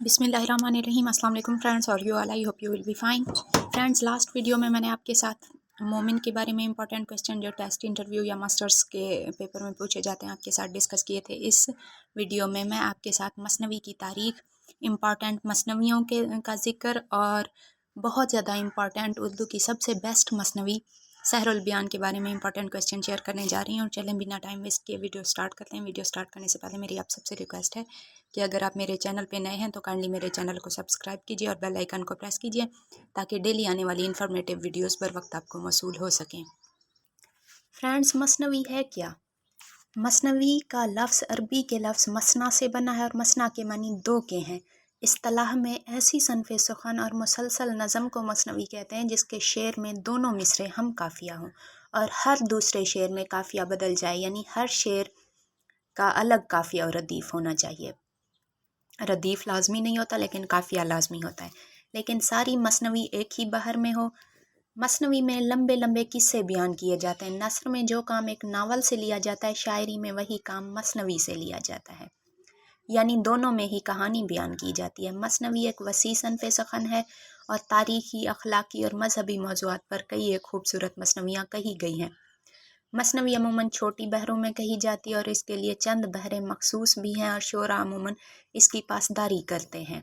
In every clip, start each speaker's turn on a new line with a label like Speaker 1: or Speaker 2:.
Speaker 1: बिस्मिल्लाहिर्रहमानिर्रहीम। अस्सलाम वालेकुम फ्रेंड्स, और you all, I hope you will be fine. Friends, last video में मैंने आपके साथ मोमिन के बारे में इंपॉर्टेंट क्वेश्चन जो टेस्ट इंटरव्यू या मास्टर्स के पेपर में पूछे जाते हैं आपके साथ डिस्कस किए थे। इस वीडियो में मैं आपके साथ मसनवी की तारीख, इम्पॉर्टेंट मसनवियों का जिक्र और बहुत ज़्यादा इम्पॉर्टेंट उर्दू की सबसे बेस्ट मसनवी सहरुल बयान के बारे में इंपॉर्टेंट क्वेश्चन शेयर करने जा रही हूँ। और चलें बिना टाइम वेस्ट किए वीडियो स्टार्ट करते हैं। वीडियो स्टार्ट करने से पहले मेरी आप सबसे रिक्वेस्ट है कि अगर आप मेरे चैनल पे नए हैं तो काइंडली मेरे चैनल को सब्सक्राइब कीजिए और बेल आइकन को प्रेस कीजिए ताकि डेली आने वाली इन्फॉर्मेटिव वीडियोस बर वक्त आपको मौसूल हो सकें। फ्रेंड्स, मसनवी है क्या? मसनवी का लफ्ज़ अरबी के लफ्ज़ मसना से बना है और मसना के मानी दो के हैं। इस्तिलाह में ऐसी सनफ़े सुखन और मुसलसल नज़म को मसनवी कहते हैं जिसके शेर में दोनों मिसरे हम काफ़िया हों और हर दूसरे शेर में काफ़िया बदल जाए, यानी हर शेर का अलग काफ़िया और रदीफ़ होना चाहिए। रदीफ़ लाजमी नहीं होता लेकिन काफ़िया लाजमी होता है। लेकिन सारी मसनवी एक ही बहर में हो। मसनवी में लंबे लंबे किस्से बयान किए जाते हैं। नस्र में जो काम एक नावल से लिया जाता है, शायरी में वही काम मसनवी से लिया जाता है, यानी दोनों में ही कहानी बयान की जाती है। मसनवी एक वसी सनफ़े सखन है और तारीख़ी, अखलाकी और मजहबी मौज़ूआत पर कई एक खूबसूरत मसनवियाँ कही गई हैं। मसनवी अमूमन छोटी बहरों में कही जाती है और इसके लिए चंद बहरें मखसूस भी हैं और शोरा अमूमन इसकी पासदारी करते हैं।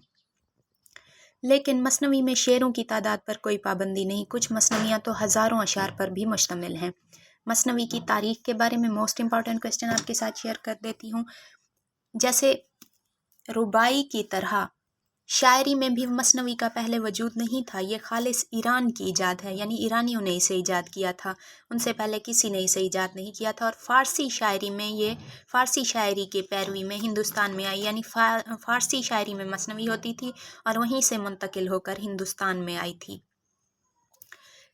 Speaker 1: लेकिन मसनवी में शेरों की तादाद पर कोई पाबंदी नहीं। कुछ मसनवियाँ तो हज़ारों अशार पर भी मुश्तमिल हैं। मसनवी की तारीख़ के बारे में मोस्ट इम्पॉर्टेंट क्वेश्चन आपके साथ शेयर कर देती हूँ। जैसे रुबाई की तरह शायरी में भी मसनवी का पहले वजूद नहीं था। ये खालिस ईरान की ईजाद है, यानी ईरानियों ने इसे ईजाद किया था, उनसे पहले किसी ने इसे ईजाद नहीं किया था। और फ़ारसी शायरी में ये फ़ारसी शायरी के पैरवी में हिंदुस्तान में आई, यानी फ़ारसी शायरी में मसनवी होती थी और वहीं से मुंतकिल होकर हिंदुस्तान में आई थी।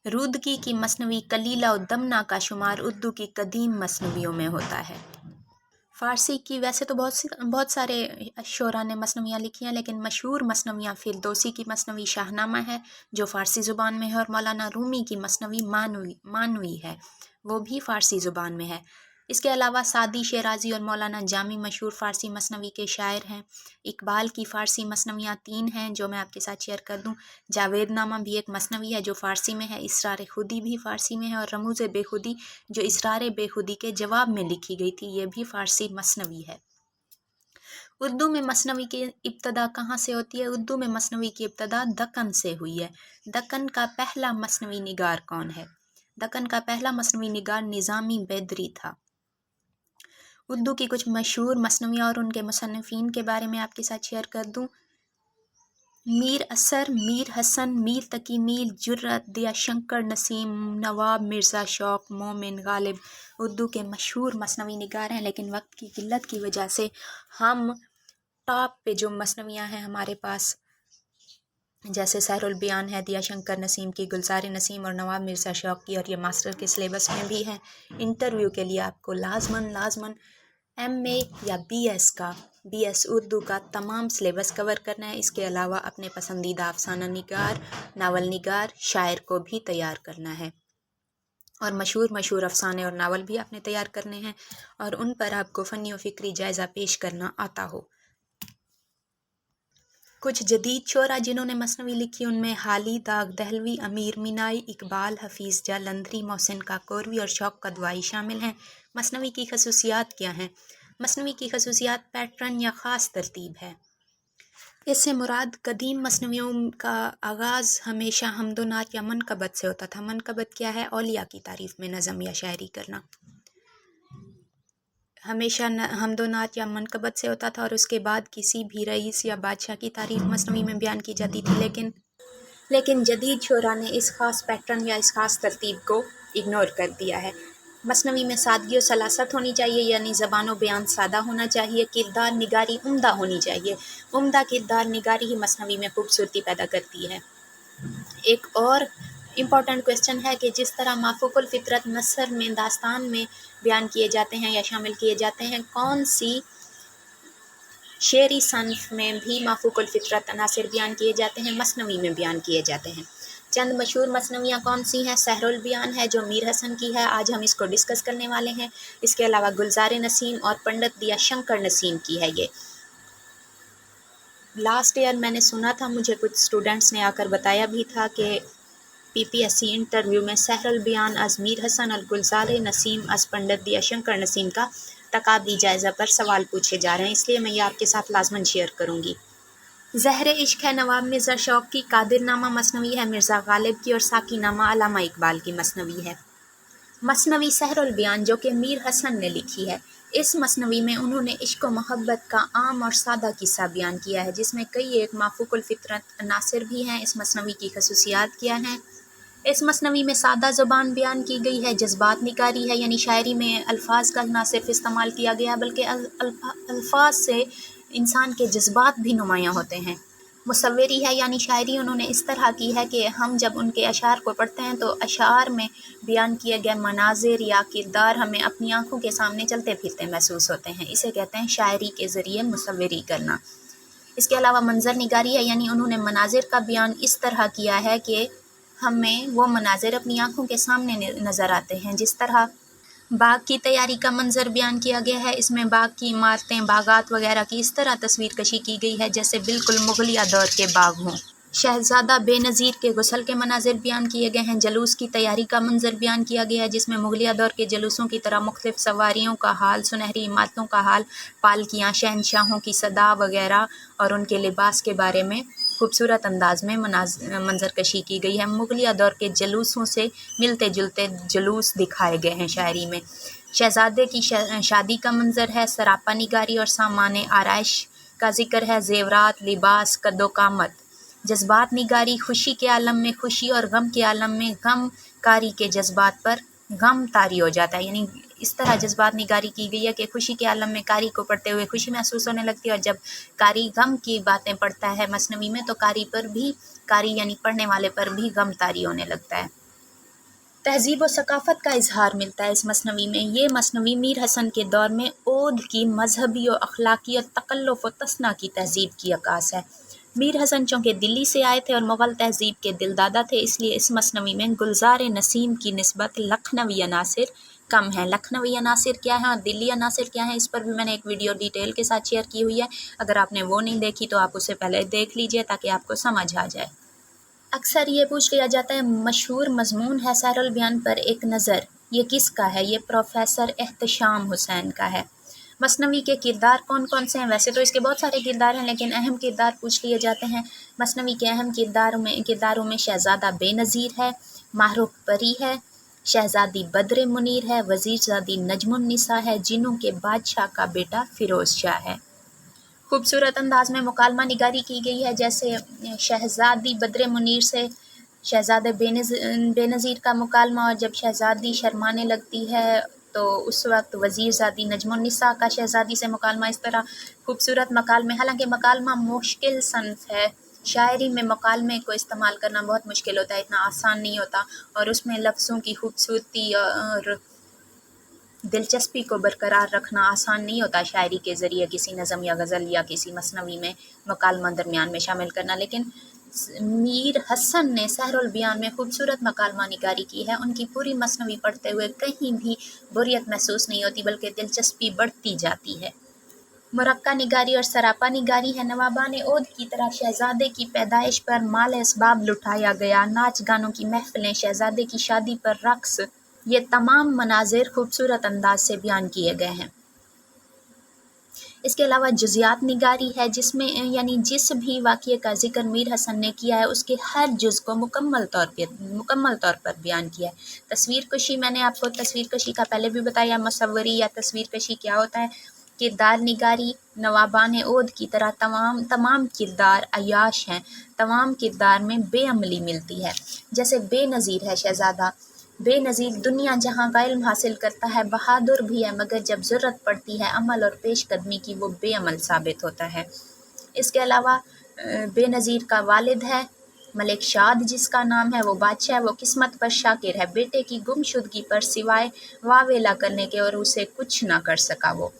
Speaker 1: रुदकी की मसनवी कलीला और दमना का शुमार उर्दू की कदीम मसनवियों में होता है। फ़ारसी की वैसे तो बहुत सारे शोरा ने मसनवियाँ लिखी हैं, लेकिन मशहूर मसनवियाँ फिरदौसी की मसनवी शाहनामा है जो फ़ारसी ज़ुबान में है, और मौलाना रूमी की मसनवी मानवी है, वो भी फ़ारसी ज़ुबान में है। इसके अलावा सादी शेराज़ी और मौलाना जामी मशहूर फ़ारसी मसनवी के शायर हैं। इकबाल की फ़ारसी मसनवियाँ 3 हैं जो मैं आपके साथ शेयर कर दूँ। जावेद नामा भी एक मसनवी है जो फ़ारसी में है। इसरार खुदी भी फ़ारसी में है, और रमूज़ बेखुदी जो इसरार बेखुदी के जवाब में लिखी गई थी, ये भी फ़ारसी मसनवी है। उर्दू में मसनवी की इब्तदा कहाँ से होती है? उर्दू में मसनवी की इब्तदा दक्कन से हुई है। दक्कन का पहला मसनवी निगार कौन है? दक्कन का पहला मसनवी निगार निज़ामी बैदरी था। उर्दू की कुछ मशहूर मसनवियाँ और उनके मुसन्निफ़ीन के बारे में आपके साथ शेयर कर दूँ। मीर असर, मीर हसन, मीर तकी, मीर जुर्रत, दिया शंकर नसीम, नवाब मिर्ज़ा शौक़, मोमिन, गालिब उर्दू के मशहूर मसनवी निगार हैं। लेकिन वक्त की किल्लत की वजह से हम टॉप पे जो मसनवियाँ हैं हमारे पास, जैसे सहरुल बयान है दिया शंकर नसीम की, गुलजार नसीम और नवाब मिर्ज़ा शौक़ की, और ये मास्टर के सिलेबस में भी हैं। इंटरव्यू के लिए आपको लाजमन MA या BS उर्दू का तमाम सिलेबस कवर करना है। इसके अलावा अपने पसंदीदा अफसाना निगार, नावल निगार, शायर को भी तैयार करना है, और मशहूर अफसाने और नावल भी आपने तैयार करने हैं और उन पर आपको फ़नी और फ़िक्री जायज़ा पेश करना आता हो। कुछ जदीद शोरा जिन्होंने मसनवी लिखी उनमें हाली, दाग दहलवी, अमीर मीनाई, इकबाल, हफीज़ जालंधरी, मोहसिन काकोरवी और शौक़ कदवाई शामिल हैं। मसनवी की खसूसियात क्या हैं? मसनवी की खसूसियात पैटर्न या ख़ास तरतीब है। इससे मुराद कदीम मसनवियों का आगाज़ हमेशा हमदोनात या मनकबत से होता था। मनकबत क्या है? औलिया की तारीफ़ में नज़म या शायरी करना। हमेशा हमदोनात या मनकबत से होता था और उसके बाद किसी भी रईस या बादशाह की तारीफ़ मसनवी में बयान की जाती थी। लेकिन जदीद शोरा ने इस ख़ास पैटर्न या इस ख़ास तरतीब को इग्नोर कर दिया है। मसनवी में सादगी और सलासत होनी चाहिए, यानी ज़बान व बयान सादा होना चाहिए। किरदार निगारी उम्दा होनी चाहिए। उम्दा किरदार निगारी ही मसनवी में खूबसूरती पैदा करती है। एक और इम्पॉर्टेंट क्वेश्चन है कि जिस तरह माफूकुल फितरत नसर में, दास्तान में बयान किए जाते हैं या शामिल किए जाते हैं, कौन सी शेरी सनफ में भी माफूकुल फितरत अनासिर बयान किए जाते हैं? मसनवी में बयान किए जाते हैं। चंद मशहूर मसनवियाँ कौन सी हैं? सहरुल बयान है जो मीर हसन की है, आज हम इसको डिस्कस करने वाले हैं। इसके अलावा गुलजार नसीम और पंडित दिया शंकर नसीम की है। ये लास्ट ईयर मैंने सुना था, मुझे कुछ स्टूडेंट्स ने आकर बताया भी था कि PPSC इंटरव्यू में सहरुल बयान अज़ मीर हसन अल गुलजार नसीम अज़ पंडित दिया शंकर नसीम का तकाबली जायज़ा पर सवाल पूछे जा रहे हैं, इसलिए मैं ये आपके साथ लाजमन शेयर करूँगी। ज़हर इश्क है नवाब मिर्ज़ा शौक़ की, कादिरनामा मसनवी है मिर्ज़ा गालिब की और साकीनामा अल्लामा इकबाल की मसनवी है। मसनवी सहरुल बयान जो कि मीर हसन ने लिखी है, इस मसनवी में उन्होंने इश्क व मोहब्बत का आम और सादा किस्सा बयान किया है, जिसमें कई एक माफूकुल फितरत अनासिर भी हैं। इस मसनवी की खसूसियात क्या हैं? इस मसनवी में सादा ज़बान बयान की गई है, जज्बात निकारी है, यानी शायरी में अल्फाज का ना सिर्फ इस्तेमाल किया गया बल्कि अल्फाज से इंसान के जज्बात भी नुमायाँ होते हैं। मुसव्वरी है, यानी शायरी उन्होंने इस तरह की है कि हम जब उनके अशार को पढ़ते हैं तो अशार में बयान किए गए मनाजिर या किरदार हमें अपनी आँखों के सामने चलते फिरते महसूस होते हैं। इसे कहते हैं शायरी के ज़रिए मुसव्वरी करना। इसके अलावा मंजर निगारी है, यानी उन्होंने मनाजिर का बयान इस तरह किया है कि हमें वो मनाजिर अपनी आँखों के सामने नज़र आते हैं। जिस तरह बाग की तैयारी का मंजर बयान किया गया है, इसमें बाग की इमारतें, बागात वगैरह की इस तरह तस्वीर कशी की गई है जैसे बिल्कुल मुगलिया दौर के बाग हों। शहजादा बेनज़ीर के गुस्ल के मनाजिर बयान किए गए हैं। जलूस की तैयारी का मंजर बयान किया गया है, जिसमें मुगलिया दौर के जलूसों की तरह मुख्तलिफ सवारियों का हाल, सुनहरी इमारतों का हाल, पालकियाँ, शहनशाहों की सदा वगैरह और उनके लिबास के बारे में खूबसूरत अंदाज में मंजर कशी की गई है। मुगलिया दौर के जलूसों से मिलते जुलते जलूस दिखाए गए हैं शायरी में। शहजादे की शादी का मंजर है। सरापा निगारी और सामान आराइश का जिक्र है। जेवरात, लिबास, कद्दोकामत। जज्बात निगारी, खुशी के आलम में खुशी और गम के आलम में गम कारी के जज्बात पर गम तारी हो जाता है, यानी इस तरह जज्बात निगारी की गई है कि खुशी के आलम में कारी को पढ़ते हुए खुशी महसूस होने लगती है, और जब कारी गम की बातें पढ़ता है मसनवी में तो कारी यानी पढ़ने वाले पर भी गम तारी होने लगता है। तहजीब व सकाफ़त का इजहार मिलता है इस मसनवी में। ये मसनवी मीर हसन के दौर में ओद की मजहबी और अखलाकी और तकल्लुफ़ व तसना की तहजीब की अक्कास है। मीर हसन चूँकि दिल्ली से आए थे और मुग़ल तहजीब के दिलदादा थे, इसलिए इस मसनवी में गुलजार नसीम की निस्बत लखनवी अनासिर कम है। लखनवी अनासिर क्या है और दिल्ली अनासिर क्या है, इस पर भी मैंने एक वीडियो डिटेल के साथ शेयर की हुई है। अगर आपने वो नहीं देखी तो आप उसे पहले देख लीजिए ताकि आपको समझ आ जाए। अक्सर ये पूछ लिया जाता है, मशहूर मजमून है सहरुल बयान पर एक नज़र, ये किसका है? ये प्रोफेसर एहतशाम हुसैन का है। मसनवी के किरदार कौन कौन से हैं? वैसे तो इसके बहुत सारे किरदार हैं, लेकिन अहम किरदार पूछ लिए जाते हैं। मसनवी के अहम किरदारों में शहजादा बेनज़ीर है, माहरूफ परी है, शहजादी बद्र मुनीर है, वज़ीरज़ादी नजमुन्निसा है, जिन्हों के बादशाह का बेटा फ़िरोज़ शाह है। खूबसूरत अंदाज में मुकालमा निगारी की गई है, जैसे शहजादी बद्र मुनीर से शहजादे बेनज़ीर का मुकालमा, और जब शहजादी शर्माने लगती है तो उस वक्त वज़ीरज़ादी नजमुन्निसा का शहजादी से मुकालमा। इस तरह खूबसूरत मकालमे, हालांकि मकालमा मुश्किल सन्फ़ है, शायरी में मकालमे को इस्तेमाल करना बहुत मुश्किल होता है, इतना आसान नहीं होता, और उसमें लफ्ज़ों की खूबसूरती और दिलचस्पी को बरकरार रखना आसान नहीं होता शायरी के ज़रिए किसी नज़म या गज़ल या किसी मसनवी में मकालमा दरमियान में शामिल करना। लेकिन मीर हसन ने सहरुल बयान में खूबसूरत मकालमा निगारी की है। उनकी पूरी मसनवी पढ़ते हुए कहीं भी बोरियत महसूस नहीं होती, बल्कि दिलचस्पी बढ़ती जाती है। मुरक्का निगारी और सरापा निगारी है। नवाबान ओद की तरह शहजादे की पैदाइश पर माल असबाब लुटाया गया, नाच गानों की महफिलें, शहजादे की शादी पर रक्स, ये तमाम मनाजिर खूबसूरत अंदाज से बयान किए गए हैं। इसके अलावा जुज़ियात निगारी है, जिसमें यानी जिस भी वाक़ये का जिक्र मीर हसन ने किया है उसके हर जुज़ को मुकम्मल तौर पर बयान किया है। तस्वीर कशी, मैंने आपको तस्वीर कशी का पहले भी बताया, मुसव्वरी या तस्वीर कशी क्या होता है। किरदार निगारी, नवाबान ओद की तरह तमाम किरदार अयाश हैं, तमाम किरदार में बेअमली मिलती है। जैसे बेनज़ीर है शहज़ादा, बेनज़ीर दुनिया जहाँ का इल्म हासिल करता है, बहादुर भी है, मगर जब ज़रूरत पड़ती है अमल और पेशकदमी की वो बेअमल साबित होता है। इसके अलावा बेनज़ीर का वालिद है मलिक शाद, जिसका नाम है, वो बादशाह, वो किस्मत पर शाकिर है, बेटे की गुमशुदगी पर सिवाय वावेला करने के और उसे कुछ ना कर सका। वो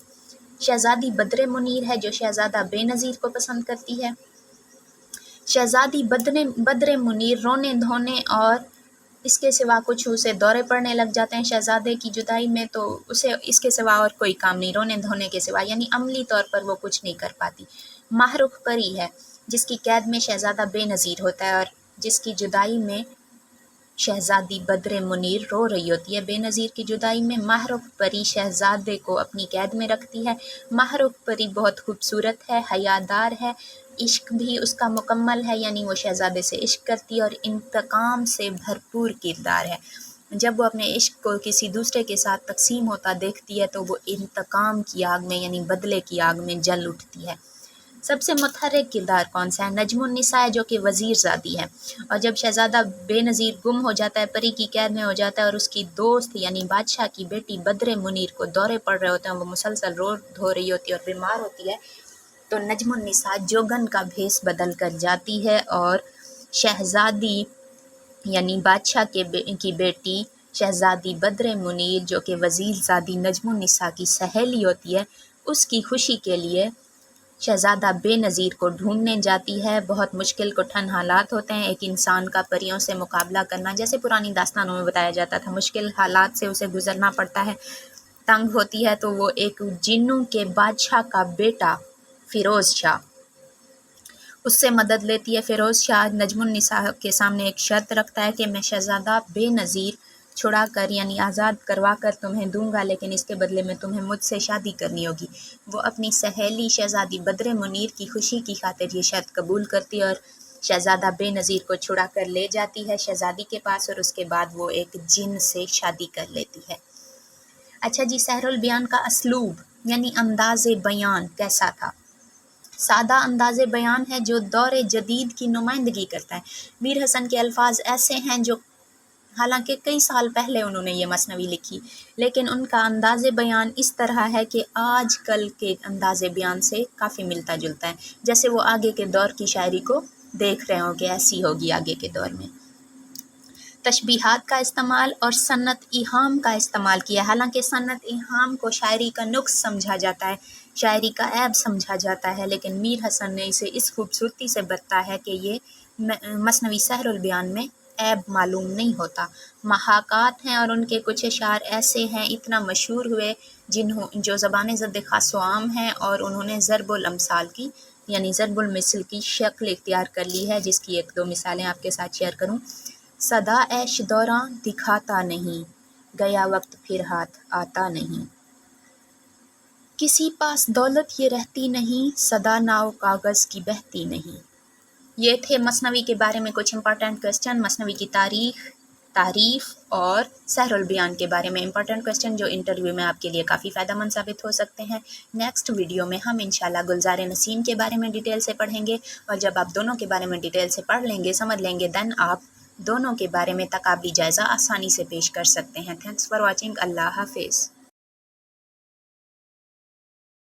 Speaker 1: शहजादी बद्र मुनीर है, जो शहजादा बेनज़ीर को पसंद करती है। शहजादी बद्र मुनीर रोने धोने और اس کے سوا کچھ اسے دورے پڑنے لگ جاتے ہیں شہزادے کی جدائی میں، تو اسے اس کے سوا اور کوئی کام نہیں، رونے دھونے کے سوا، یعنی عملی طور پر وہ کچھ نہیں کر پاتی۔ ماہ رخ پری ہے جس کی قید میں شہزادہ بے نظیر ہوتا ہے اور جس کی جدائی میں شہزادی بدر منیر رو رہی ہوتی ہے۔ بے نظیر کی جدائی میں ماہ رخ پری شہزادے کو اپنی قید میں رکھتی ہے۔ ماہ رخ پری بہت خوبصورت ہے، حیادار ہے، عشق بھی اس کا مکمل ہے، یعنی وہ شہزادے سے عشق کرتی ہے اور انتقام سے بھرپور کردار ہے۔ جب وہ اپنے عشق کو کسی دوسرے کے ساتھ تقسیم ہوتا دیکھتی ہے تو وہ انتقام کی آگ میں یعنی بدلے کی آگ میں جل اٹھتی ہے۔ سب سے متحرک کردار کون سا ہے؟ نجم النساء ہے جو کہ وزیر زادی ہے، اور جب شہزادہ بے نظیر گم ہو جاتا ہے، پری کی قید میں ہو جاتا ہے اور اس کی دوست یعنی بادشاہ کی بیٹی بدر منیر کو دورے پڑ رہے ہوتے ہیں، وہ مسلسل رو دھو رہی ہوتی ہے اور بیمار ہوتی ہے، تو نجم النساء جوگن کا بھیس بدل کر جاتی ہے اور شہزادی یعنی بادشاہ کی بیٹی شہزادی بدر منیر جو کہ وزیر زادی نجم النساء کی سہیلی ہوتی ہے، اس کی خوشی کے لیے شہزادہ بے نظیر کو ڈھونڈنے جاتی ہے۔ بہت مشکل کٹھن حالات ہوتے ہیں ایک انسان کا پریوں سے مقابلہ کرنا، جیسے پرانی داستانوں میں بتایا جاتا تھا، مشکل حالات سے اسے گزرنا پڑتا ہے، تنگ ہوتی ہے، تو وہ ایک جنوں کے بادشاہ کا بیٹا فیروز شاہ اس سے مدد لیتی ہے۔ فیروز شاہ نجم النساء کے سامنے ایک شرط رکھتا ہے کہ میں شہزادہ بے نظیر چھڑا کر یعنی آزاد کروا کر تمہیں دوں گا، لیکن اس کے بدلے میں تمہیں مجھ سے شادی کرنی ہوگی۔ وہ اپنی سہیلی شہزادی بدر منیر کی خوشی کی خاطر یہ شرط قبول کرتی ہے اور شہزادہ بے نظیر کو چھڑا کر لے جاتی ہے شہزادی کے پاس، اور اس کے بعد وہ ایک جن سے شادی کر لیتی ہے۔ اچھا جی، سحر البیان کا اسلوب یعنی انداز بیان کیسا تھا؟ سادہ انداز بیان ہے جو دور جدید کی نمائندگی کرتا ہے۔ میر حسن کے الفاظ ایسے ہیں جو حالانکہ کئی سال پہلے انہوں نے یہ مثنوی لکھی، لیکن ان کا انداز بیان اس طرح ہے کہ آج کل کے انداز بیان سے کافی ملتا جلتا ہے، جیسے وہ آگے کے دور کی شاعری کو دیکھ رہے ہوں کہ ایسی ہوگی آگے کے دور میں۔ تشبیہات کا استعمال اور صنعت ایہام کا استعمال کیا، حالانکہ صنعت ایہام کو شاعری کا نقص سمجھا جاتا ہے، شاعری کا عیب سمجھا جاتا ہے، لیکن میر حسن نے اسے اس خوبصورتی سے برتا ہے کہ یہ مثنوی سحر البیان میں عیب معلوم نہیں ہوتا۔ محاکات ہیں اور ان کے کچھ اشعار ایسے ہیں اتنا مشہور ہوئے جو زبان ضد خاص و عام ہیں، اور انہوں نے ضرب الامثال کی یعنی ضرب المثل کی شکل اختیار کر لی ہے، جس کی ایک دو مثالیں آپ کے ساتھ شیئر کروں۔ صدا عیش دوراں دکھاتا نہیں، گیا وقت پھر ہاتھ آتا نہیں، کسی پاس دولت یہ رہتی نہیں، صدا ناؤ کاغذ کی بہتی نہیں۔ یہ تھے مثنوی کے بارے میں کچھ امپورٹنٹ کوسچن، مثنوی کی تاریخ، تعریف اور سحر البیان کے بارے میں امپورٹنٹ کوسچن جو انٹرویو میں آپ کے لیے کافی فائدہ مند ثابت ہو سکتے ہیں۔ نیکسٹ ویڈیو میں ہم انشاءاللہ گلزار نسیم کے بارے میں ڈیٹیل سے پڑھیں گے، اور جب آپ دونوں کے بارے میں ڈیٹیل سے پڑھ لیں گے، سمجھ لیں گے، دین آپ دونوں کے بارے میں تقابلی جائزہ آسانی سے پیش کر سکتے ہیں۔ تھینکس فار واچنگ، اللہ حافظ۔